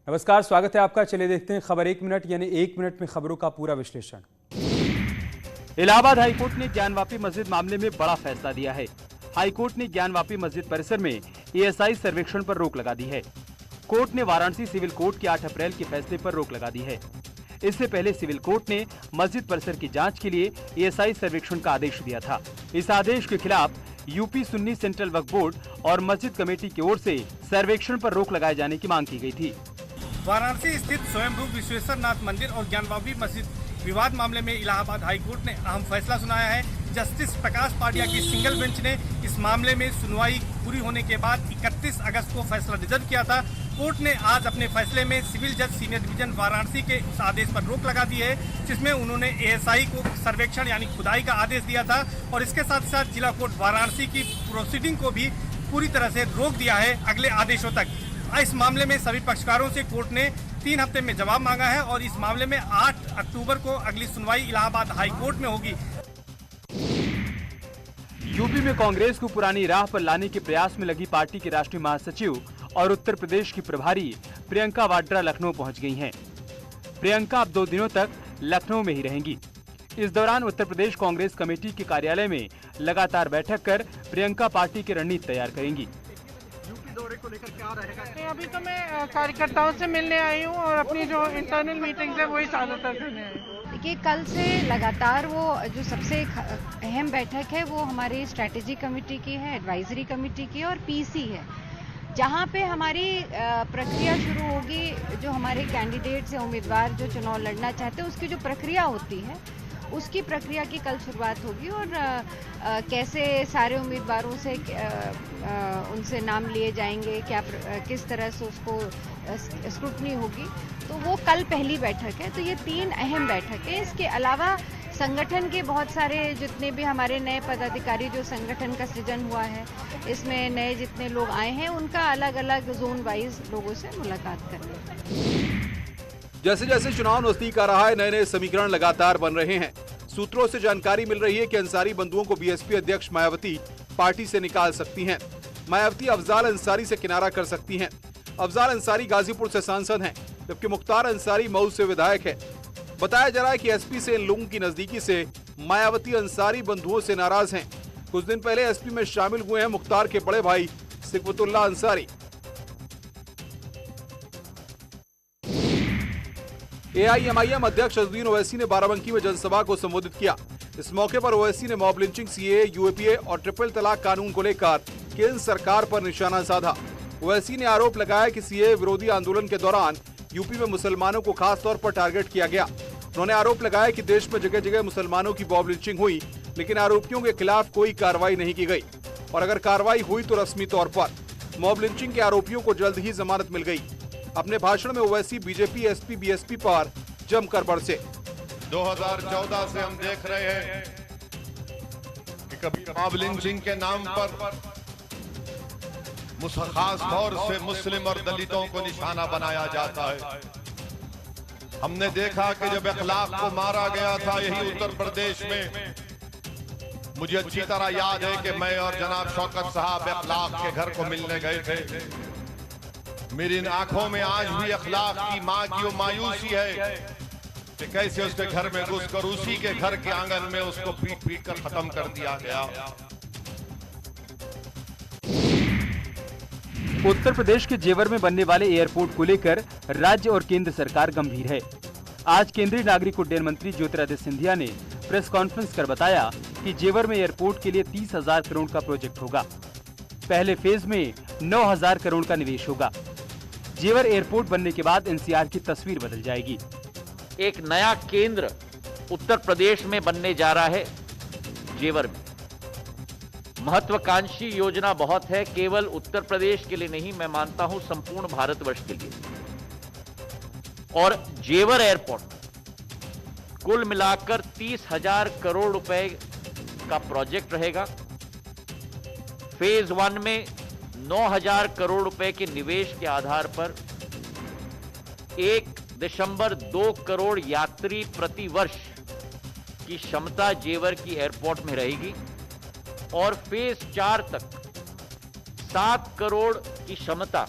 नमस्कार, स्वागत है आपका। चलिए देखते हैं खबर 1 मिनट यानी 1 मिनट में खबरों का पूरा विश्लेषण। इलाहाबाद हाईकोर्ट ने ज्ञानवापी मस्जिद मामले में बड़ा फैसला दिया है। हाईकोर्ट ने ज्ञानवापी मस्जिद परिसर में एएसआई सर्वेक्षण पर रोक लगा दी है। कोर्ट ने वाराणसी सिविल कोर्ट के 8 अप्रैल के फैसले पर रोक लगा दी है। इससे पहले सिविल कोर्ट ने मस्जिद परिसर की जांच के लिए एएसआई सर्वेक्षण का आदेश दिया था। इस आदेश के खिलाफ यूपी सुन्नी सेंट्रल वक्फ बोर्ड और मस्जिद कमेटी की ओर से सर्वेक्षण पर रोक लगाए जाने की मांग की गई थी। वाराणसी स्थित स्वयंभू विश्वेश्वर नाथ मंदिर और ज्ञानवापी मस्जिद विवाद मामले में इलाहाबाद हाईकोर्ट ने अहम फैसला सुनाया है। जस्टिस प्रकाश पाटिया की सिंगल बेंच ने इस मामले में सुनवाई पूरी होने के बाद 31 अगस्त को फैसला रिजर्व किया था। कोर्ट ने आज अपने फैसले में सिविल जज सीनियर डिवीजन वाराणसी के उस आदेश पर रोक लगा दी है, जिसमें उन्होंने एएसआई को सर्वेक्षण यानी खुदाई का आदेश दिया था और इसके साथ साथ जिला कोर्ट वाराणसी की प्रोसीडिंग को भी पूरी तरह से रोक दिया है अगले आदेशों तक। इस मामले में सभी पक्षकारों से कोर्ट ने 3 हफ्ते में जवाब मांगा है और इस मामले में 8 अक्टूबर को अगली सुनवाई इलाहाबाद हाई कोर्ट में होगी। यूपी में कांग्रेस को पुरानी राह पर लाने के प्रयास में लगी पार्टी के राष्ट्रीय महासचिव और उत्तर प्रदेश की प्रभारी प्रियंका वाड्रा लखनऊ पहुंच गई हैं। प्रियंका अब 2 दिनों तक लखनऊ में ही रहेंगी। इस दौरान उत्तर प्रदेश कांग्रेस कमेटी के कार्यालय में लगातार बैठक कर प्रियंका पार्टी की रणनीति तैयार करेंगी। दौरे को लेकर क्या रहेगा? अभी तो मैं कार्यकर्ताओं से मिलने आई हूँ और अपनी जो इंटरनल मीटिंग्स है वही ज्यादातर करने आई हूँ। देखिए, कल से लगातार वो जो सबसे अहम बैठक है वो हमारी स्ट्रैटेजी कमेटी की है, एडवाइजरी कमेटी की और पीसी है, जहाँ पे हमारी प्रक्रिया शुरू होगी। जो हमारे कैंडिडेट्स हैं, उम्मीदवार जो चुनाव लड़ना चाहते हैं, उसकी जो प्रक्रिया होती है उसकी प्रक्रिया की कल शुरुआत होगी और कैसे सारे उम्मीदवारों से उनसे नाम लिए जाएंगे, किस तरह से उसको स्क्रूटनी होगी, तो वो कल पहली बैठक है। तो ये 3 अहम बैठक है। इसके अलावा संगठन के बहुत सारे जितने भी हमारे नए पदाधिकारी जो संगठन का सृजन हुआ है, इसमें नए जितने लोग आए हैं उनका अलग अलग जोन वाइज लोगों से मुलाकात करनी। जैसे जैसे चुनाव नजदीक आ रहा है, नए नए समीकरण लगातार बन रहे हैं। सूत्रों से जानकारी मिल रही है कि अंसारी बंधुओं को बीएसपी अध्यक्ष मायावती पार्टी से निकाल सकती हैं। मायावती अफजाल अंसारी से किनारा कर सकती हैं। अफजाल अंसारी गाजीपुर से सांसद हैं, जबकि मुख्तार अंसारी मऊ से विधायक है। बताया जा रहा है कि एसपी से इन लोगों की नजदीकी से मायावती अंसारी बंधुओं से नाराज हैं। कुछ दिन पहले एसपी में शामिल हुए हैं मुख्तार के बड़े भाई सिकवतुल्लाह अंसारी। एआईएमआईएम अध्यक्ष अज़दीन ओवैसी ने बाराबंकी में जनसभा को संबोधित किया। इस मौके पर ओवैसी ने मॉब लिंचिंग, सीएए, यूएपीए और ट्रिपल तलाक कानून को लेकर केंद्र सरकार पर निशाना साधा। ओवैसी ने आरोप लगाया कि सीएए विरोधी आंदोलन के दौरान यूपी में मुसलमानों को खास तौर पर टारगेट किया गया। उन्होंने आरोप लगाया कि देश में जगह जगह मुसलमानों की मॉब लिंचिंग हुई, लेकिन आरोपियों के खिलाफ कोई कार्रवाई नहीं की गई और अगर कार्रवाई हुई तो रस्मी तौर पर। मॉब लिंचिंग के आरोपियों को जल्द ही जमानत मिल गई। अपने भाषण में ओवैसी बीजेपी, एसपी, बीएसपी पर जमकर बरसे। 2014 से हम देख रहे हैं कि कभी मॉब लिंचिंग के नाम पर खास तौर से मुस्लिम और दलितों को निशाना बनाया जाता है। हमने देखा कि जब अखलाक को मारा गया था यही उत्तर प्रदेश में, मुझे अच्छी तरह याद है कि मैं और जनाब शौकत साहब अखलाक के घर को मिलने गए थे। मेरी इन आंखों में आज भी अखलाक की मां की वो मायूसी है कि कैसे उसके घर में घुसकर उसी के घर के आंगन में उसको पीट पीट कर खत्म कर दिया गया। उत्तर प्रदेश के जेवर में बनने वाले एयरपोर्ट को लेकर राज्य और केंद्र सरकार गंभीर है। आज केंद्रीय नागरिक उड्डयन मंत्री ज्योतिरादित्य सिंधिया ने प्रेस कॉन्फ्रेंस कर बताया कि जेवर में एयरपोर्ट के लिए 30,000 करोड़ का प्रोजेक्ट होगा। पहले फेज में 9,000 करोड़ का निवेश होगा। जेवर एयरपोर्ट बनने के बाद एनसीआर की तस्वीर बदल जाएगी। एक नया केंद्र उत्तर प्रदेश में बनने जा रहा है जेवर में। महत्वाकांक्षी योजना बहुत है, केवल उत्तर प्रदेश के लिए नहीं, मैं मानता हूं संपूर्ण भारतवर्ष के लिए। और जेवर एयरपोर्ट कुल मिलाकर 30,000 करोड़ रुपए का प्रोजेक्ट रहेगा। फेज 1 में 9,000 करोड़ रुपए के निवेश के आधार पर 1.2 करोड़ यात्री प्रति वर्ष की क्षमता जेवर की एयरपोर्ट में रहेगी और फेज 4 तक 7 करोड़ की क्षमता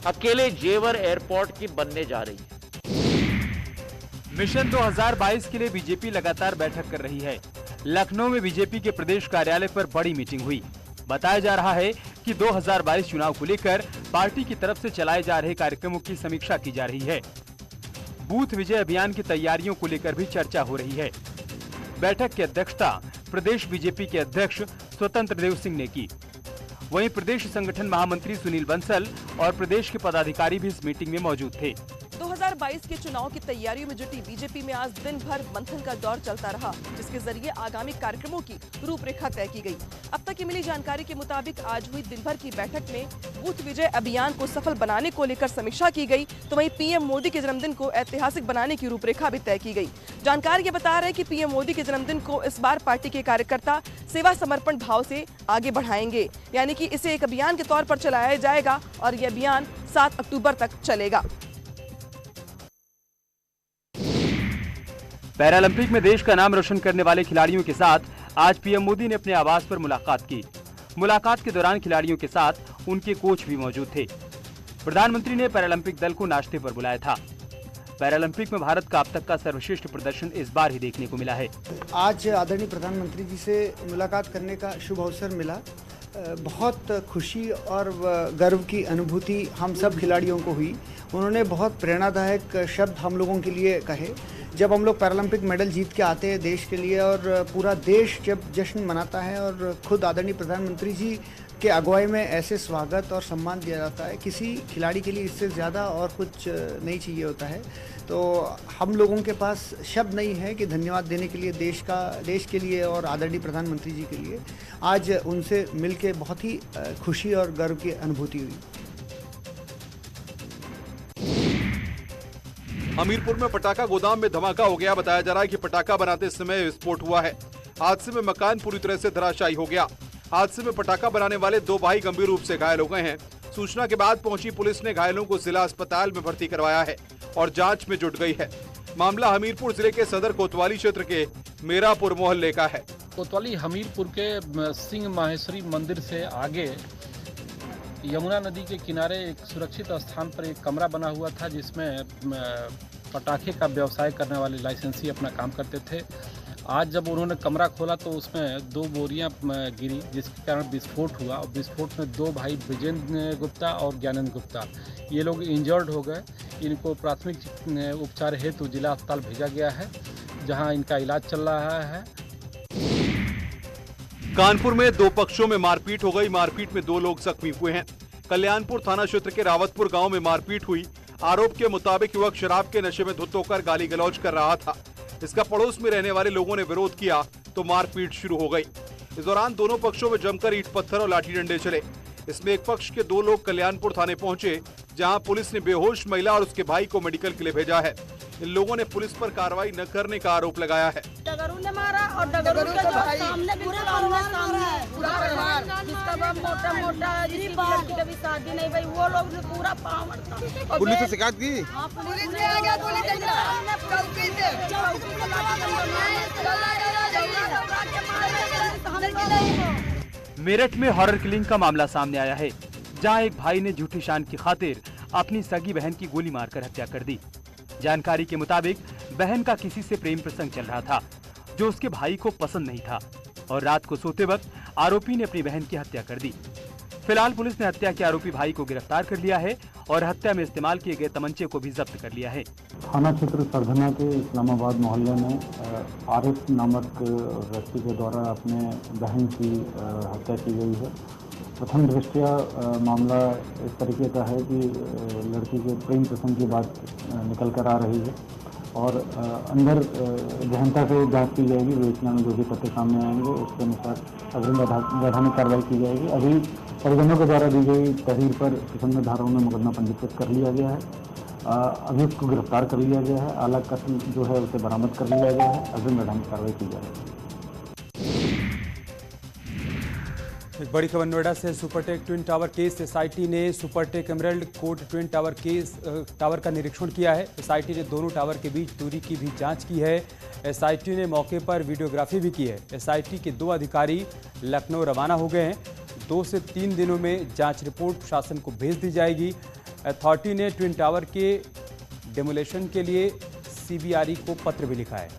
अकेले जेवर एयरपोर्ट की बनने जा रही है। मिशन 2022 के लिए बीजेपी लगातार बैठक कर रही है। लखनऊ में बीजेपी के प्रदेश कार्यालय पर बड़ी मीटिंग हुई। बताया जा रहा है कि 2022 चुनाव को लेकर पार्टी की तरफ से चलाए जा रहे कार्यक्रमों की समीक्षा की जा रही है। बूथ विजय अभियान की तैयारियों को लेकर भी चर्चा हो रही है। बैठक की अध्यक्षता प्रदेश बीजेपी के अध्यक्ष स्वतंत्र देव सिंह ने की। वहीं प्रदेश संगठन महामंत्री सुनील बंसल और प्रदेश के पदाधिकारी भी इस मीटिंग में मौजूद थे। 2022 के चुनाव की तैयारियों में जुटी बीजेपी में आज दिन भर मंथन का दौर चलता रहा, जिसके जरिए आगामी कार्यक्रमों की रूपरेखा तय की गई। अब तक की मिली जानकारी के मुताबिक आज हुई दिन भर की बैठक में बूथ विजय अभियान को सफल बनाने को लेकर समीक्षा की गई, तो वहीं पीएम मोदी के जन्मदिन को ऐतिहासिक बनाने की रूपरेखा भी तय की गई। जानकारी ये बता रहे हैं कि पीएम मोदी के जन्मदिन को इस बार पार्टी के कार्यकर्ता सेवा समर्पण भाव से आगे बढ़ाएंगे, यानी कि इसे एक अभियान के तौर पर चलाया जाएगा और ये अभियान 7 अक्टूबर तक चलेगा। पैरालंपिक में देश का नाम रोशन करने वाले खिलाड़ियों के साथ आज पीएम मोदी ने अपने आवास पर मुलाकात की। मुलाकात के दौरान खिलाड़ियों के साथ उनके कोच भी मौजूद थे। प्रधानमंत्री ने पैरालंपिक दल को नाश्ते पर बुलाया था। पैरालंपिक में भारत का अब तक का सर्वश्रेष्ठ प्रदर्शन इस बार ही देखने को मिला है। आज आदरणीय प्रधानमंत्री जी से मुलाकात करने का शुभ अवसर मिला। बहुत खुशी और गर्व की अनुभूति हम सब खिलाड़ियों को हुई। उन्होंने बहुत प्रेरणादायक शब्द हम लोगों के लिए कहे। जब हम लोग पैरालंपिक मेडल जीत के आते हैं देश के लिए और पूरा देश जब जश्न मनाता है और खुद आदरणीय प्रधानमंत्री जी के अगुवाई में ऐसे स्वागत और सम्मान दिया जाता है, किसी खिलाड़ी के लिए इससे ज़्यादा और कुछ नहीं चाहिए होता है। तो हम लोगों के पास शब्द नहीं है कि धन्यवाद देने के लिए देश के लिए और आदरणीय प्रधानमंत्री जी के लिए। आज उनसे मिलके बहुत ही खुशी और गर्व की अनुभूति हुई। हमीरपुर में पटाखा गोदाम में धमाका हो गया। बताया जा रहा है कि पटाखा बनाते समय विस्फोट हुआ है। हादसे में मकान पूरी तरह से धराशायी हो गया। हादसे में पटाखा बनाने वाले 2 भाई गंभीर रूप से घायल हो गए हैं। सूचना के बाद पहुंची पुलिस ने घायलों को जिला अस्पताल में भर्ती करवाया है और जांच में जुट गई है। मामला हमीरपुर जिले के सदर कोतवाली क्षेत्र के मेरापुर मोहल्ले का है। कोतवाली हमीरपुर के सिंह माहेश्वरी मंदिर से आगे यमुना नदी के किनारे एक सुरक्षित स्थान पर एक कमरा बना हुआ था, जिसमें पटाखे का व्यवसाय करने वाले लाइसेंसी अपना काम करते थे। आज जब उन्होंने कमरा खोला तो उसमें 2 बोरियां गिरी, जिसके कारण विस्फोट हुआ और विस्फोट में 2 भाई विजेंद्र गुप्ता और ज्ञानेंद्र गुप्ता ये लोग इंजर्ड हो गए। इनको प्राथमिक उपचार हेतु जिला अस्पताल भेजा गया है, जहां इनका इलाज चल रहा है। कानपुर में 2 पक्षों में मारपीट हो गई। मारपीट में 2 लोग जख्मी हुए हैं। कल्याणपुर थाना क्षेत्र के रावतपुर गांव में मारपीट हुई। आरोप के मुताबिक युवक शराब के नशे में धुत होकर गाली गलौज कर रहा था। इसका पड़ोस में रहने वाले लोगों ने विरोध किया तो मारपीट शुरू हो गई। इस दौरान दोनों पक्षों में जमकर ईंट पत्थर और लाठी डंडे चले। इसमें एक पक्ष के 2 लोग कल्याणपुर थाने पहुंचे, जहां पुलिस ने बेहोश महिला और उसके भाई को मेडिकल के लिए भेजा है। इन लोगों ने पुलिस पर कार्रवाई न करने का आरोप लगाया है। डगरू ने मारा और डगरू के सामने बिल्कुल आमने-सामने जिसका बाप मोटा जिसकी लड़की की भी शादी नहीं भाई, वो लोग ने पूरा पावर था। पुलिस से शिकायत की? पुलिस ने आ गया, पुलिस ने चौकी से मेरठ में हॉरर किलिंग का मामला सामने आया है, जहां एक भाई ने झूठी शान की खातिर अपनी सगी बहन की गोली मारकर हत्या कर दी। जानकारी के मुताबिक बहन का किसी से प्रेम प्रसंग चल रहा था, जो उसके भाई को पसंद नहीं था और रात को सोते वक्त आरोपी ने अपनी बहन की हत्या कर दी। फिलहाल पुलिस ने हत्या के आरोपी भाई को गिरफ्तार कर लिया है और हत्या में इस्तेमाल किए गए तमंचे को भी जब्त कर लिया है। थाना क्षेत्र सरधना के इस्लामाबाद मोहल्ले में आरिफ नामक व्यक्ति के द्वारा अपने बहन की हत्या की गई है। प्रथम दृष्टया मामला इस तरीके का है कि लड़की के प्रेम प्रसंग की बात निकल कर आ रही है और अंदर गहनता से जांच की जाएगी। विवेचना में जो भी तथ्य सामने आएंगे उसके अनुसार अग्रिम वैधानिक कार्रवाई की जाएगी। अभी परिजनों के द्वारा दी गई तहरीर पर सुसंगत धाराओं में मुकदमा पंजीकृत कर लिया गया है। अभी उसको गिरफ्तार कर लिया गया है। आला कत्ल जो है उसे बरामद कर लिया गया है। अग्रिम वैधानिक कार्रवाई की जाएगी। एक बड़ी खबर नोएडा से। Supertech twin tower case SIT ने Supertech Emerald court twin tower का निरीक्षण किया है। एसआईटी ने दोनों टावर के बीच दूरी की भी जांच की है। एसआईटी ने मौके पर वीडियोग्राफी भी की है। एसआईटी के 2 अधिकारी लखनऊ रवाना हो गए हैं। 2 से 3 दिनों में जांच रिपोर्ट शासन को भेज दी जाएगी। अथॉरिटी ने ट्विन टावर के डेमोलेशन के लिए CBRE को पत्र भी लिखा है।